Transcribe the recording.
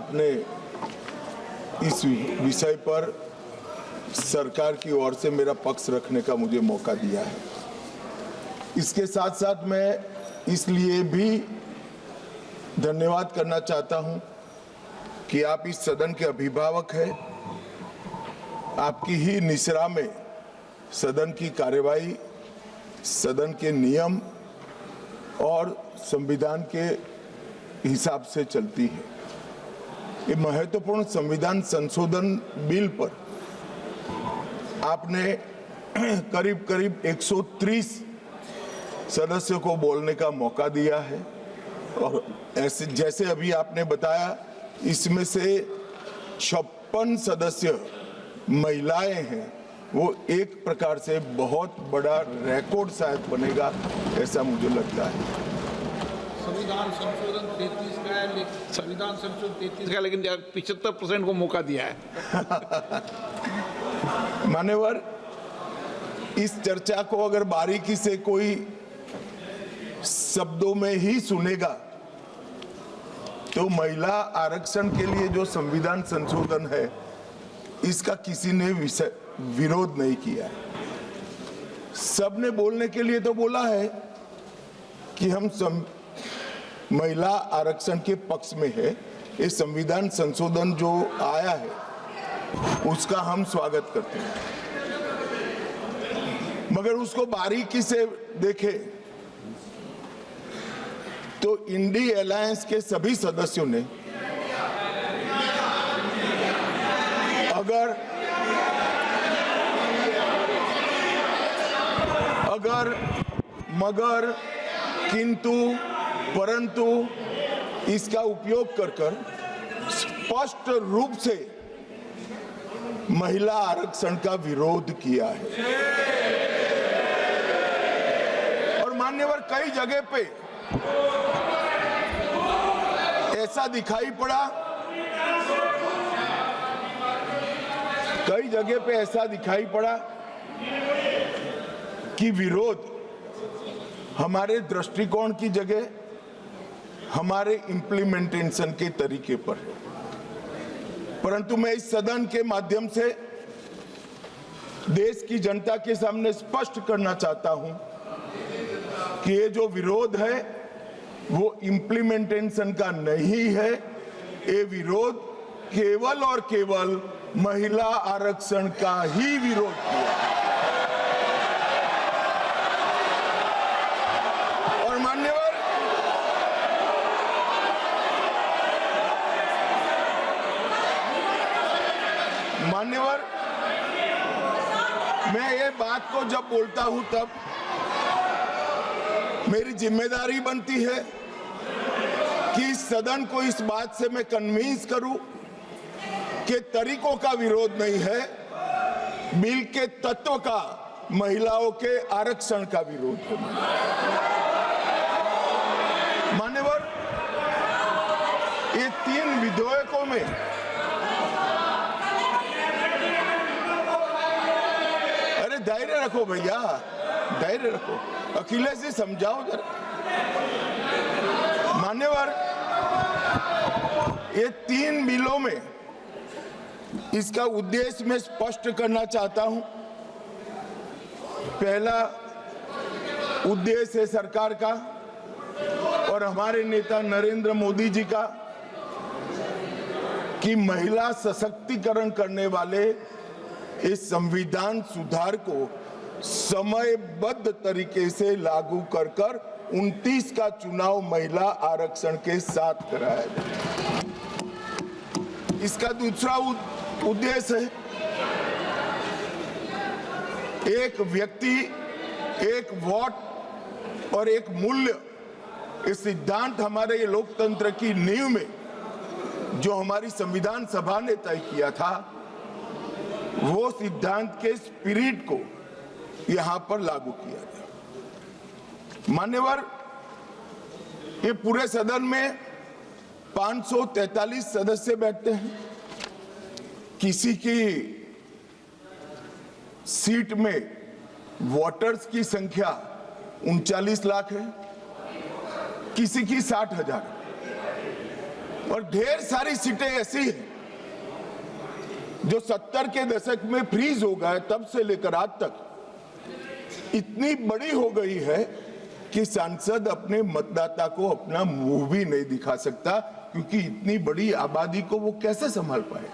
आपने इस विषय पर सरकार की ओर से मेरा पक्ष रखने का मुझे मौका दिया है। इसके साथ साथ मैं इसलिए भी धन्यवाद करना चाहता हूं कि आप इस सदन के अभिभावक हैं। आपकी ही निसरा में सदन की कार्यवाही, सदन के नियम और संविधान के हिसाब से चलती है। ये महत्वपूर्ण संविधान संशोधन बिल पर आपने करीब करीब 130 सदस्यों को बोलने का मौका दिया है और ऐसे जैसे अभी आपने बताया, इसमें से 56 सदस्य महिलाएं हैं। वो एक प्रकार से बहुत बड़ा रिकॉर्ड शायद बनेगा, ऐसा मुझे लगता है। संविधान संशोधन 33 का है, संविधान संशोधन 33 का, लेकिन 75% को मौका दिया है। मान्यवर, इस चर्चा को अगर बारीकी से कोई शब्दों में ही सुनेगा तो महिला आरक्षण के लिए जो संविधान संशोधन है, इसका किसी ने विरोध नहीं किया है। सबने बोलने के लिए तो बोला है कि हम महिला आरक्षण के पक्ष में है। ये संविधान संशोधन जो आया है उसका हम स्वागत करते हैं, मगर उसको बारीकी से देखें तो इंडी अलायंस के सभी सदस्यों ने अगर मगर किंतु परंतु इसका उपयोग कर स्पष्ट रूप से महिला आरक्षण का विरोध किया है। और मान्यवर, कई जगह पे ऐसा दिखाई पड़ा, कि विरोध हमारे दृष्टिकोण की जगह हमारे इम्प्लीमेंटेशन के तरीके पर है। परंतु मैं इस सदन के माध्यम से देश की जनता के सामने स्पष्ट करना चाहता हूं कि ये जो विरोध है वो इम्प्लीमेंटेशन का नहीं है। ये विरोध केवल और केवल महिला आरक्षण का ही विरोध किया। और मान्यवर, मैं ये बात को जब बोलता हूं तब मेरी जिम्मेदारी बनती है कि इस सदन को इस बात से मैं कन्विंस करूं कि तरीकों का विरोध नहीं है, बिल के तत्व का, महिलाओं के आरक्षण का विरोध है। मान्यवर, ये 3 विधेयकों में धैर्य रखो भैया, धैर्य रखो, अखिलेश जी समझाओ जरा। मान्यवर, ये 3 बिलों में इसका उद्देश्य मैं स्पष्ट करना चाहता हूं। पहला उद्देश्य है सरकार का और हमारे नेता नरेंद्र मोदी जी का कि महिला सशक्तिकरण करने वाले इस संविधान सुधार को समयबद्ध तरीके से लागू कर 29 का चुनाव महिला आरक्षण के साथ कराया जाए। इसका दूसरा उद्देश्य है एक व्यक्ति एक वोट और एक मूल्य, इस सिद्धांत हमारे लोकतंत्र की नींव में जो हमारी संविधान सभा ने तय किया था, वो सिद्धांत के स्पिरिट को यहां पर लागू किया गया। मान्यवर, ये पूरे सदन में 543 सदस्य बैठते हैं। किसी की सीट में वोटर्स की संख्या 39 लाख है, किसी की 60,000, और ढेर सारी सीटें ऐसी हैं जो 70 के दशक में फ्रीज हो गए, तब से लेकर आज तक इतनी बड़ी हो गई है कि सांसद अपने मतदाता को अपना मुंह भी नहीं दिखा सकता, क्योंकि इतनी बड़ी आबादी को वो कैसे संभाल पाए।